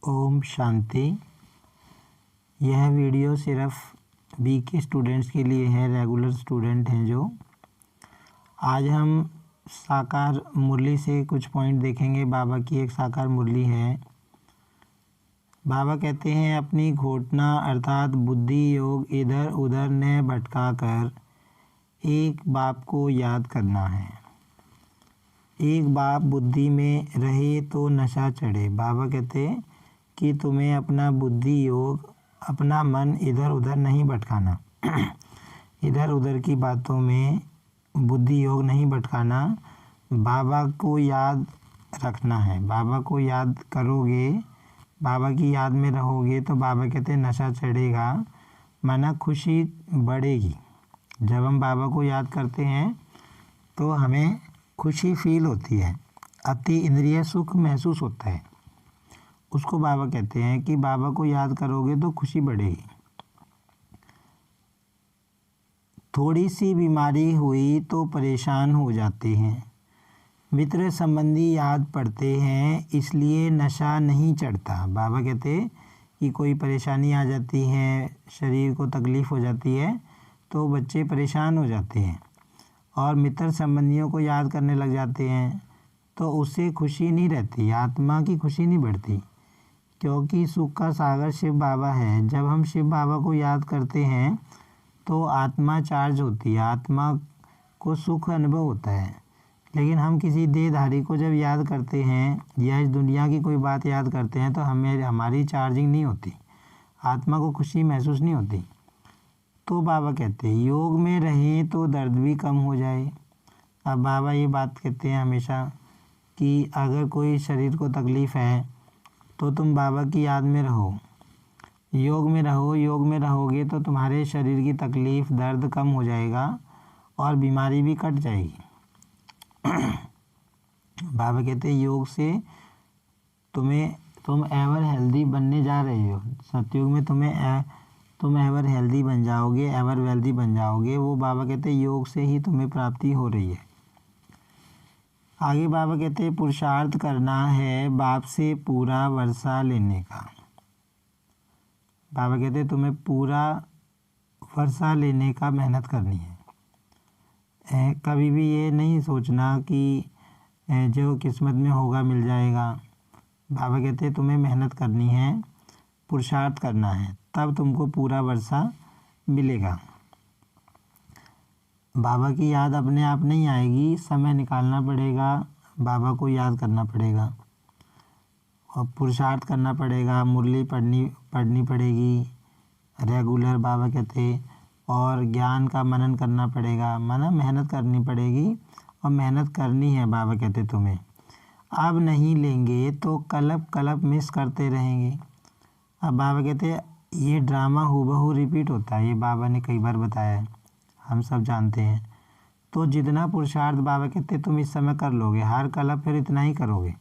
ओम शांति। यह वीडियो सिर्फ BK students के लिए है, रेगुलर स्टूडेंट हैं जो। आज हम साकार मुरली से कुछ पॉइंट देखेंगे। बाबा की एक साकार मुरली है। बाबा कहते हैं, अपनी घोटना अर्थात बुद्धि योग इधर उधर न भटका कर एक बाप को याद करना है। एक बाप बुद्धि में रहे तो नशा चढ़े। बाबा कहते हैं कि तुम्हें अपना बुद्धि योग, अपना मन इधर उधर नहीं भटकाना। इधर उधर की बातों में बुद्धि योग नहीं भटकाना। बाबा को याद रखना है। बाबा को याद करोगे, बाबा की याद में रहोगे तो बाबा कहते हैं नशा चढ़ेगा, माना खुशी बढ़ेगी। जब हम बाबा को याद करते हैं तो हमें खुशी फील होती है, अति इंद्रिय सुख महसूस होता है। उसको बाबा कहते हैं कि बाबा को याद करोगे तो खुशी बढ़ेगी। थोड़ी सी बीमारी हुई तो परेशान हो जाते हैं। मित्र संबंधी याद पड़ते हैं, इसलिए नशा नहीं चढ़ता। बाबा कहते हैं कि कोई परेशानी आ जाती है, शरीर को तकलीफ़ हो जाती है तो बच्चे परेशान हो जाते हैं और मित्र संबंधियों को याद करने लग जाते हैं तो उससे खुशी नहीं रहती, आत्मा की खुशी नहीं बढ़ती। क्योंकि सुख का सागर शिव बाबा है। जब हम शिव बाबा को याद करते हैं तो आत्मा चार्ज होती है, आत्मा को सुख अनुभव होता है। लेकिन हम किसी देहधारी को जब याद करते हैं या इस दुनिया की कोई बात याद करते हैं तो हमारी चार्जिंग नहीं होती, आत्मा को खुशी महसूस नहीं होती। तो बाबा कहते हैं योग में रहें तो दर्द भी कम हो जाए। अब बाबा ये बात कहते हैं हमेशा कि अगर कोई शरीर को तकलीफ़ है तो तुम बाबा की याद में रहो, योग में रहो। योग में रहोगे तो तुम्हारे शरीर की तकलीफ़ दर्द कम हो जाएगा और बीमारी भी कट जाएगी। बाबा कहते हैं योग से तुम एवर हेल्दी बनने जा रहे हो। सतयुग में तुम एवर हेल्दी बन जाओगे, एवर वेल्दी बन जाओगे। वो बाबा कहते हैं योग से ही तुम्हें प्राप्ति हो रही है। आगे बाबा कहते हैं पुरुषार्थ करना है बाप से पूरा वर्षा लेने का। बाबा कहते हैं तुम्हें पूरा वर्षा लेने का मेहनत करनी है। कभी भी ये नहीं सोचना कि जो किस्मत में होगा मिल जाएगा। बाबा कहते हैं तुम्हें मेहनत करनी है, पुरुषार्थ करना है, तब तुमको पूरा वर्षा मिलेगा। बाबा की याद अपने आप नहीं आएगी, समय निकालना पड़ेगा, बाबा को याद करना पड़ेगा और पुरुषार्थ करना पड़ेगा। मुरली पढ़नी पड़ेगी रेगुलर, बाबा कहते, और ज्ञान का मनन करना पड़ेगा, माना मेहनत करनी पड़ेगी और मेहनत करनी है। बाबा कहते तुम्हें अब नहीं लेंगे तो कलप मिस करते रहेंगे। अब बाबा कहते ये ड्रामा हूबहू रिपीट होता है, ये बाबा ने कई बार बताया है, हम सब जानते हैं। तो जितना पुरुषार्थ बाबा कहते तुम इस समय कर लोगे, हर कल्प फिर इतना ही करोगे।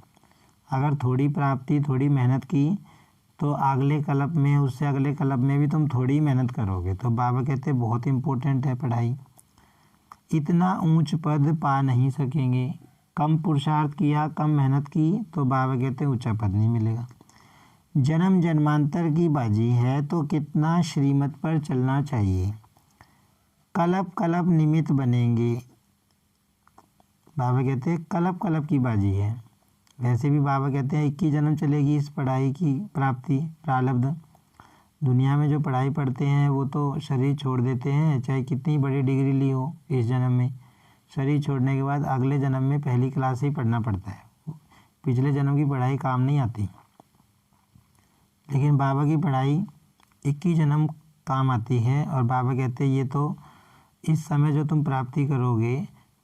अगर थोड़ी प्राप्ति, थोड़ी मेहनत की तो अगले कल्प में, उससे अगले कल्प में भी तुम थोड़ी मेहनत करोगे। तो बाबा कहते बहुत इम्पोर्टेंट है पढ़ाई। इतना ऊंच पद पा नहीं सकेंगे। कम पुरुषार्थ किया, कम मेहनत की तो बाबा कहते ऊंचा पद नहीं मिलेगा। जन्म जन्मांतर की बाजी है तो कितना श्रीमत पर चलना चाहिए। कलप निमित्त बनेंगे। बाबा कहते हैं कलप की बाजी है। वैसे भी बाबा कहते हैं 21 जन्म चलेगी इस पढ़ाई की प्राप्ति, प्रारब्ध। दुनिया में जो पढ़ाई पढ़ते हैं वो तो शरीर छोड़ देते हैं, चाहे कितनी बड़ी डिग्री ली हो इस जन्म में। शरीर छोड़ने के बाद अगले जन्म में पहली क्लास से ही पढ़ना पड़ता है। पिछले जन्म की पढ़ाई काम नहीं आती, लेकिन बाबा की पढ़ाई 21 जन्म काम आती है। और बाबा कहते हैं ये तो इस समय जो तुम प्राप्ति करोगे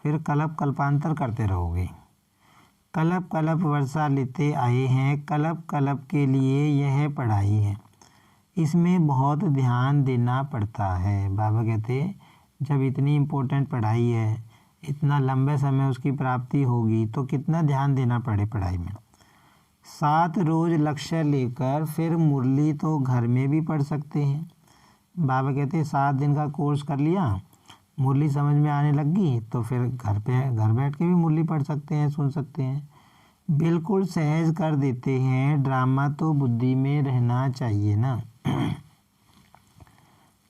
फिर कल्पांतर करते रहोगे। कल्प वर्षा लेते आए हैं, कल्प के लिए यह पढ़ाई है। इसमें बहुत ध्यान देना पड़ता है। बाबा कहते जब इतनी इम्पोर्टेंट पढ़ाई है, इतना लंबे समय उसकी प्राप्ति होगी तो कितना ध्यान देना पड़े पढ़ाई में। 7 रोज़ लक्ष्य लेकर फिर मुरली तो घर में भी पढ़ सकते हैं। बाबा कहते 7 दिन का कोर्स कर लिया, मुरली समझ में आने लगी तो फिर घर बैठ के भी मुरली पढ़ सकते हैं, सुन सकते हैं। बिल्कुल सहज कर देते हैं। ड्रामा तो बुद्धि में रहना चाहिए ना।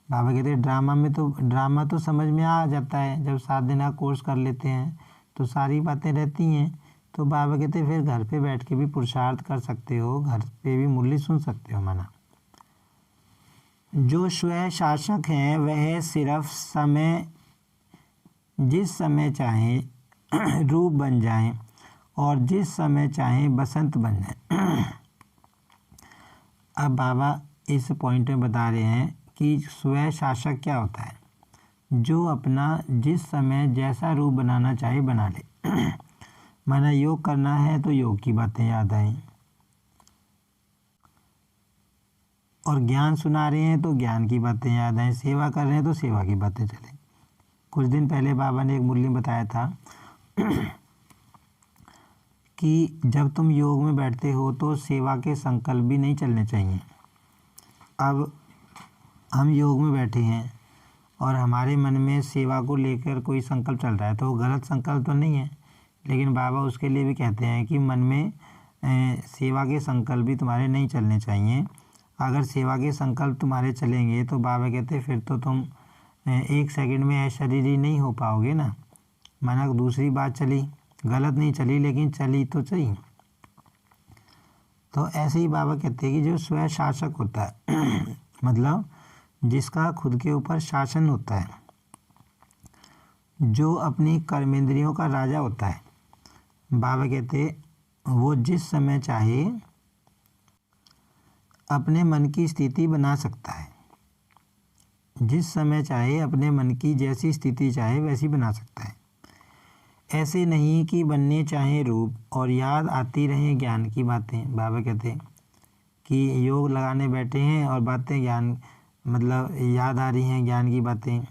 बाबा कहते हैं ड्रामा तो समझ में आ जाता है, जब 7 दिन का कोर्स कर लेते हैं तो सारी बातें रहती हैं। तो बाबा कहते हैं फिर घर पे बैठ के भी पुरुषार्थ कर सकते हो, घर पे भी मुरली सुन सकते हो। माना जो स्वयं शासक हैं वह सिर्फ जिस समय चाहे रूप बन जाएं और जिस समय चाहे बसंत बन जाएं। अब बाबा इस पॉइंट में बता रहे हैं कि स्वयं शासक क्या होता है, जो अपना जिस समय जैसा रूप बनाना चाहे बना ले। माना योग करना है तो योग की बातें याद आएं, और ज्ञान सुना रहे हैं तो ज्ञान की बातें याद आएं, सेवा कर रहे हैं तो सेवा की बातें चलें। कुछ दिन पहले बाबा ने एक मुरली में बताया था कि जब तुम योग में बैठते हो तो सेवा के संकल्प भी नहीं चलने चाहिए। अब हम योग में बैठे हैं और हमारे मन में सेवा को लेकर कोई संकल्प चल रहा है, तो वो गलत संकल्प तो नहीं है, लेकिन बाबा उसके लिए भी कहते हैं कि मन में सेवा के संकल्प भी तुम्हारे नहीं चलने चाहिए। अगर सेवा के संकल्प तुम्हारे चलेंगे तो बाबा कहते फिर तो तुम 1 सेकंड में अशरीरी नहीं हो पाओगे ना। माना दूसरी बात चली, गलत नहीं चली लेकिन चली तो सही। तो ऐसे ही बाबा कहते हैं कि जो स्वयं शासक होता है मतलब जिसका खुद के ऊपर शासन होता है, जो अपनी कर्मेंद्रियों का राजा होता है, बाबा कहते वो जिस समय चाहे अपने मन की स्थिति बना सकता है। जिस समय चाहे अपने मन की जैसी स्थिति चाहे वैसी बना सकता है। ऐसे नहीं कि बनने चाहे रूप और याद आती रहें ज्ञान की बातें। बाबा कहते हैं कि योग लगाने बैठे हैं और बातें ज्ञान मतलब याद आ रही हैं, ज्ञान की बातें,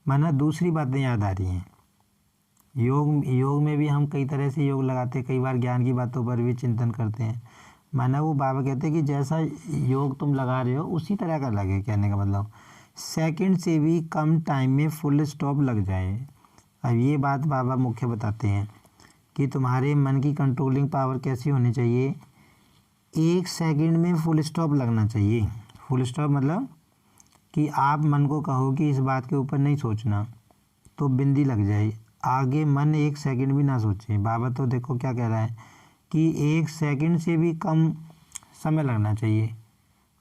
माना दूसरी बातें याद आ रही हैं। योग में भी हम कई तरह से योग लगाते हैं, कई बार ज्ञान की बातों पर भी चिंतन करते हैं। माना वो बाबा कहते हैं कि जैसा योग तुम लगा रहे हो उसी तरह का लगे। कहने का मतलब सेकंड से भी कम टाइम में फुल स्टॉप लग जाए। अब ये बात बाबा मुख्य बताते हैं कि तुम्हारे मन की कंट्रोलिंग पावर कैसी होनी चाहिए। 1 सेकंड में फुल स्टॉप लगना चाहिए। फुल स्टॉप मतलब कि आप मन को कहो कि इस बात के ऊपर नहीं सोचना, तो बिंदी लग जाए, आगे मन 1 सेकंड भी ना सोचे। बाबा तो देखो क्या कह रहा है कि 1 सेकंड से भी कम समय लगना चाहिए।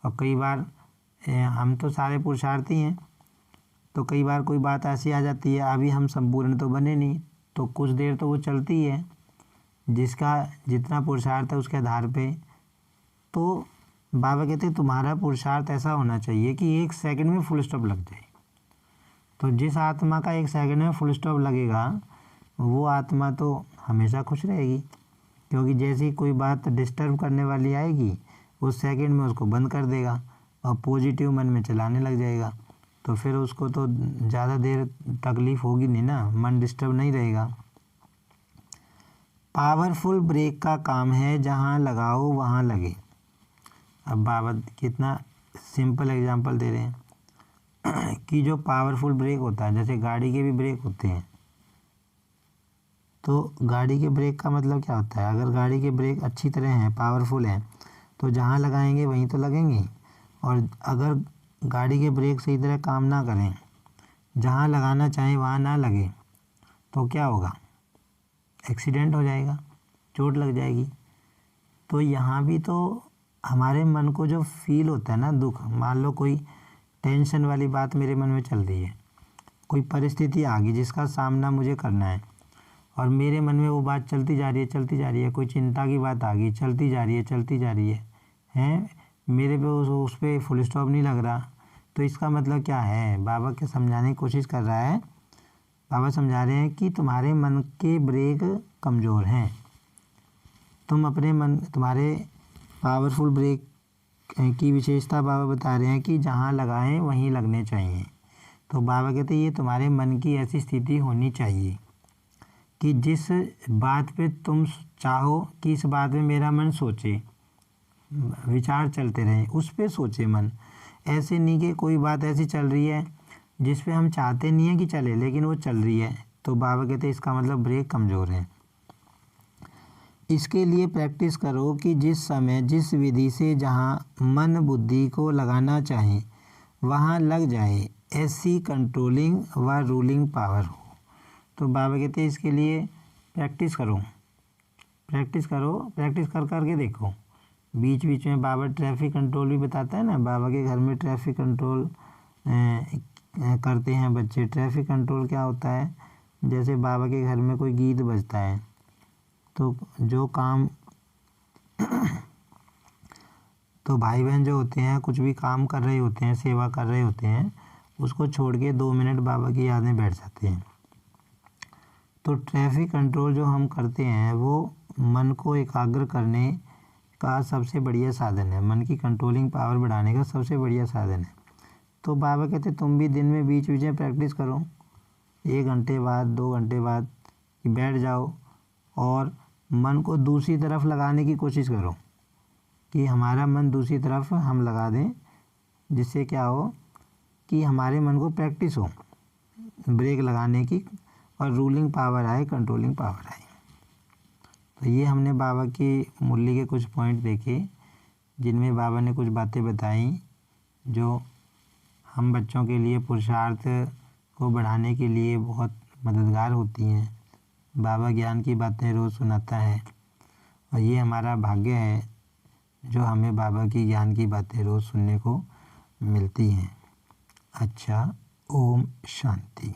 और कई बार हम तो सारे पुरुषार्थी हैं, तो कई बार कोई बात ऐसी आ जाती है, अभी हम संपूर्ण तो बने नहीं, तो कुछ देर तो वो चलती है, जिसका जितना पुरुषार्थ है उसके आधार पे। तो बाबा कहते हैं तुम्हारा पुरुषार्थ ऐसा होना चाहिए कि 1 सेकंड में फुल स्टॉप लग जाए। तो जिस आत्मा का 1 सेकंड में फुल स्टॉप लगेगा वो आत्मा तो हमेशा खुश रहेगी, क्योंकि जैसी कोई बात डिस्टर्ब करने वाली आएगी उस सेकंड में उसको बंद कर देगा और पॉजिटिव मन में चलाने लग जाएगा। तो फिर उसको तो ज़्यादा देर तकलीफ़ होगी नहीं ना, मन डिस्टर्ब नहीं रहेगा। पावरफुल ब्रेक का काम है, जहाँ लगाओ वहाँ लगे। अब बाबा कितना सिंपल एग्जांपल दे रहे हैं कि जो पावरफुल ब्रेक होता है, जैसे गाड़ी के भी ब्रेक होते हैं, तो गाड़ी के ब्रेक का मतलब क्या होता है। अगर गाड़ी के ब्रेक अच्छी तरह हैं, पावरफुल हैं, तो जहाँ लगाएंगे वहीं तो लगेंगे। और अगर गाड़ी के ब्रेक सही तरह काम ना करें, जहाँ लगाना चाहें वहाँ ना लगे, तो क्या होगा, एक्सीडेंट हो जाएगा, चोट लग जाएगी। तो यहाँ भी तो हमारे मन को जो फील होता है ना, दुख, मान लो कोई टेंशन वाली बात मेरे मन में चल रही है, कोई परिस्थिति आ गई जिसका सामना मुझे करना है, और मेरे मन में वो बात चलती जा रही है, कोई चिंता की बात आ गई, चलती जा रही है हैं, मेरे पे उस पर फुल स्टॉप नहीं लग रहा। तो इसका मतलब क्या है, बाबा के समझाने की कोशिश कर रहा है। बाबा समझा रहे हैं कि तुम्हारे मन के ब्रेक कमज़ोर हैं। तुम अपने मन, तुम्हारे पावरफुल ब्रेक की विशेषता बाबा बता रहे हैं कि जहाँ लगाएं वहीं लगने चाहिए। तो बाबा कहते हैं ये तुम्हारे मन की ऐसी स्थिति होनी चाहिए कि जिस बात पे तुम चाहो कि इस बात में मेरा मन सोचे, विचार चलते रहें, उस पे सोचे मन। ऐसे नहीं कि कोई बात ऐसी चल रही है जिस पे हम चाहते नहीं है कि चले, लेकिन वो चल रही है, तो बाबा कहते हैं इसका मतलब ब्रेक कमज़ोर है। इसके लिए प्रैक्टिस करो कि जिस समय जिस विधि से जहाँ मन बुद्धि को लगाना चाहे वहाँ लग जाए, ऐसी कंट्रोलिंग व रूलिंग पावर हो। तो बाबा कहते हैं इसके लिए प्रैक्टिस करो, प्रैक्टिस करो, प्रैक्टिस कर कर के देखो। बीच बीच में बाबा ट्रैफिक कंट्रोल भी बताता है ना। बाबा के घर में ट्रैफिक कंट्रोल करते हैं बच्चे। ट्रैफिक कंट्रोल क्या होता है, जैसे बाबा के घर में कोई गीत बजता है तो जो काम तो भाई बहन जो होते हैं कुछ भी काम कर रहे होते हैं, सेवा कर रहे होते हैं, उसको छोड़ के 2 मिनट बाबा की याद में बैठ जाते हैं। तो ट्रैफिक कंट्रोल जो हम करते हैं वो मन को एकाग्र करने का सबसे बढ़िया साधन है, मन की कंट्रोलिंग पावर बढ़ाने का सबसे बढ़िया साधन है। तो बाबा कहते तुम भी दिन में बीच बीच में प्रैक्टिस करो, 1 घंटे बाद 2 घंटे बाद कि बैठ जाओ और मन को दूसरी तरफ लगाने की कोशिश करो कि हमारा मन दूसरी तरफ हम लगा दें, जिससे क्या हो कि हमारे मन को प्रैक्टिस हो ब्रेक लगाने की और रूलिंग पावर आए, कंट्रोलिंग पावर आए। तो ये हमने बाबा की मुरली के कुछ पॉइंट देखे जिनमें बाबा ने कुछ बातें बताई जो हम बच्चों के लिए पुरुषार्थ को बढ़ाने के लिए बहुत मददगार होती हैं। बाबा ज्ञान की बातें रोज़ सुनाता है और ये हमारा भाग्य है जो हमें बाबा की ज्ञान की बातें रोज़ सुनने को मिलती हैं। अच्छा, ओम शांति।